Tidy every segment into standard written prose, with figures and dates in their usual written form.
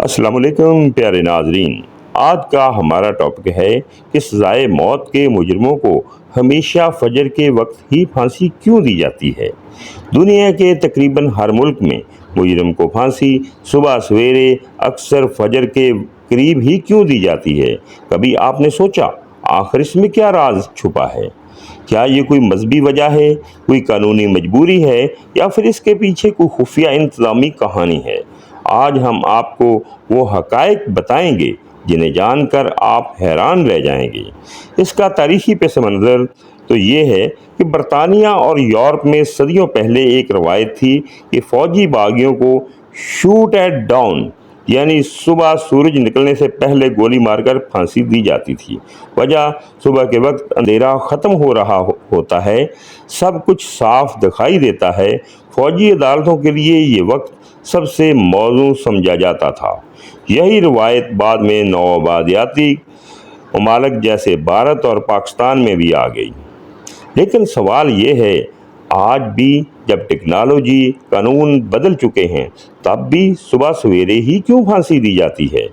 السلام علیکم پیارے ناظرین، آج کا ہمارا ٹاپک ہے کہ سزائے موت کے مجرموں کو ہمیشہ فجر کے وقت ہی پھانسی کیوں دی جاتی ہے۔ دنیا کے تقریباً ہر ملک میں مجرم کو پھانسی صبح سویرے اکثر فجر کے قریب ہی کیوں دی جاتی ہے؟ کبھی آپ نے سوچا آخر اس میں کیا راز چھپا ہے؟ کیا یہ کوئی مذہبی وجہ ہے، کوئی قانونی مجبوری ہے، یا پھر اس کے پیچھے کوئی خفیہ انتظامی کہانی ہے؟ آج ہم آپ کو وہ حقائق بتائیں گے جنہیں جان کر آپ حیران رہ جائیں گے۔ اس کا تاریخی پس منظر تو یہ ہے کہ برطانیہ اور یورپ میں صدیوں پہلے ایک روایت تھی کہ فوجی باغیوں کو شوٹ ایٹ ڈاؤن، یعنی صبح سورج نکلنے سے پہلے گولی مار کر پھانسی دی جاتی تھی۔ وجہ صبح کے وقت اندھیرا ختم ہو رہا ہوتا ہے، سب کچھ صاف دکھائی دیتا ہے۔ فوجی عدالتوں کے لیے یہ وقت سب سے موزوں سمجھا جاتا تھا۔ یہی روایت بعد میں نوآبادیاتی ممالک جیسے بھارت اور پاکستان میں بھی آ گئی۔ لیکن سوال یہ ہے، آج بھی جب ٹیکنالوجی، قانون بدل چکے ہیں، تب بھی صبح سویرے ہی کیوں پھانسی دی جاتی ہے؟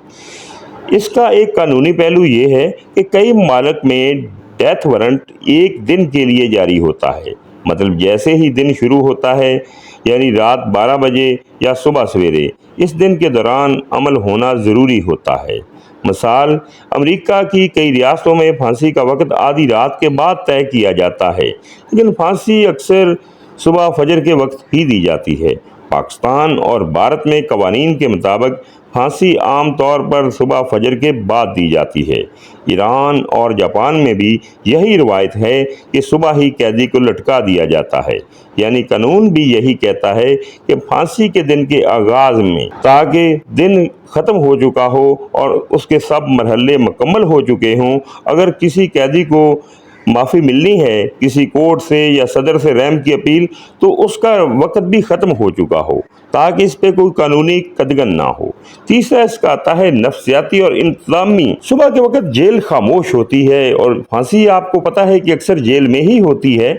اس کا ایک قانونی پہلو یہ ہے کہ کئی ممالک میں ڈیتھ وارنٹ ایک دن کے لیے جاری ہوتا ہے، مطلب جیسے ہی دن شروع ہوتا ہے، یعنی رات 12 بجے یا صبح سویرے، اس دن کے دوران عمل ہونا ضروری ہوتا ہے۔ مثال، امریکہ کی کئی ریاستوں میں پھانسی کا وقت آدھی رات کے بعد طے کیا جاتا ہے، لیکن پھانسی اکثر صبح فجر کے وقت ہی دی جاتی ہے۔ پاکستان اور بھارت میں قوانین کے مطابق پھانسی عام طور پر صبح فجر کے بعد دی جاتی ہے۔ ایران اور جاپان میں بھی یہی روایت ہے کہ صبح ہی قیدی کو لٹکا دیا جاتا ہے، یعنی قانون بھی یہی کہتا ہے کہ پھانسی کے دن کے آغاز میں، تاکہ دن ختم ہو چکا ہو اور اس کے سب مرحلے مکمل ہو چکے ہوں۔ اگر کسی قیدی کو معافی ملنی ہے، کسی کورٹ سے یا صدر سے رحم کی اپیل، تو اس کا وقت بھی ختم ہو چکا ہو، تاکہ اس پہ کوئی قانونی قدغن نہ ہو۔ تیسرا اس کا آتا ہے نفسیاتی اور انتظامی۔ صبح کے وقت جیل خاموش ہوتی ہے، اور پھانسی آپ کو پتہ ہے کہ اکثر جیل میں ہی ہوتی ہے،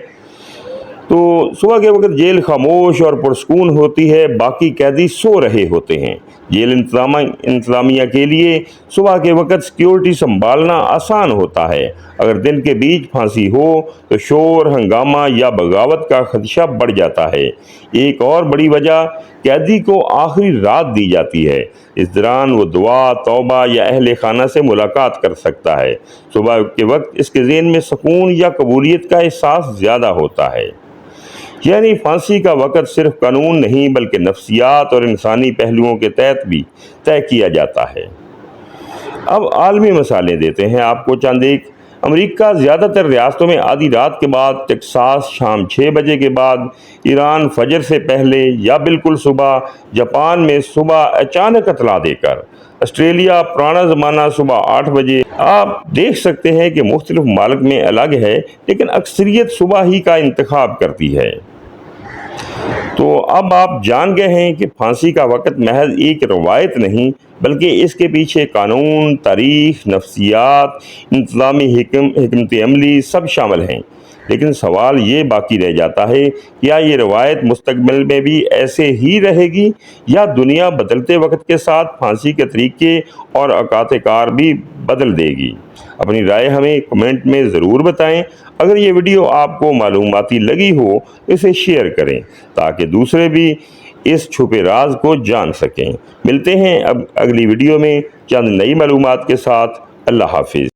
تو صبح کے وقت جیل خاموش اور پرسکون ہوتی ہے، باقی قیدی سو رہے ہوتے ہیں۔ جیل انتظامیہ کے لیے صبح کے وقت سیکیورٹی سنبھالنا آسان ہوتا ہے۔ اگر دن کے بیچ پھانسی ہو تو شور، ہنگامہ یا بغاوت کا خدشہ بڑھ جاتا ہے۔ ایک اور بڑی وجہ، قیدی کو آخری رات دی جاتی ہے، اس دوران وہ دعا، توبہ یا اہل خانہ سے ملاقات کر سکتا ہے۔ صبح کے وقت اس کے ذہن میں سکون یا قبولیت کا احساس زیادہ ہوتا ہے۔ یعنی پھانسی کا وقت صرف قانون نہیں بلکہ نفسیات اور انسانی پہلوؤں کے تحت بھی طے کیا جاتا ہے۔ اب عالمی مثالیں دیتے ہیں آپ کو چند ایک۔ امریکہ زیادہ تر ریاستوں میں آدھی رات کے بعد، ٹیکساس شام 6 بجے کے بعد، ایران فجر سے پہلے یا بالکل صبح، جاپان میں صبح اچانک اطلاع دے کر، آسٹریلیا پرانا زمانہ صبح 8 بجے۔ آپ دیکھ سکتے ہیں کہ مختلف ممالک میں الگ ہے، لیکن اکثریت صبح ہی کا انتخاب کرتی ہے۔ تو اب آپ جان گئے ہیں کہ پھانسی کا وقت محض ایک روایت نہیں، بلکہ اس کے پیچھے قانون، تاریخ، نفسیات، انتظامی حکمت عملی سب شامل ہیں۔ لیکن سوال یہ باقی رہ جاتا ہے، کیا یہ روایت مستقبل میں بھی ایسے ہی رہے گی، یا دنیا بدلتے وقت کے ساتھ پھانسی کے طریقے اور اوقات کار بھی بدل دے گی؟ اپنی رائے ہمیں کمنٹ میں ضرور بتائیں۔ اگر یہ ویڈیو آپ کو معلوماتی لگی ہو تو اسے شیئر کریں، تاکہ دوسرے بھی اس چھپے راز کو جان سکیں۔ ملتے ہیں اب اگلی ویڈیو میں چند نئی معلومات کے ساتھ۔ اللہ حافظ۔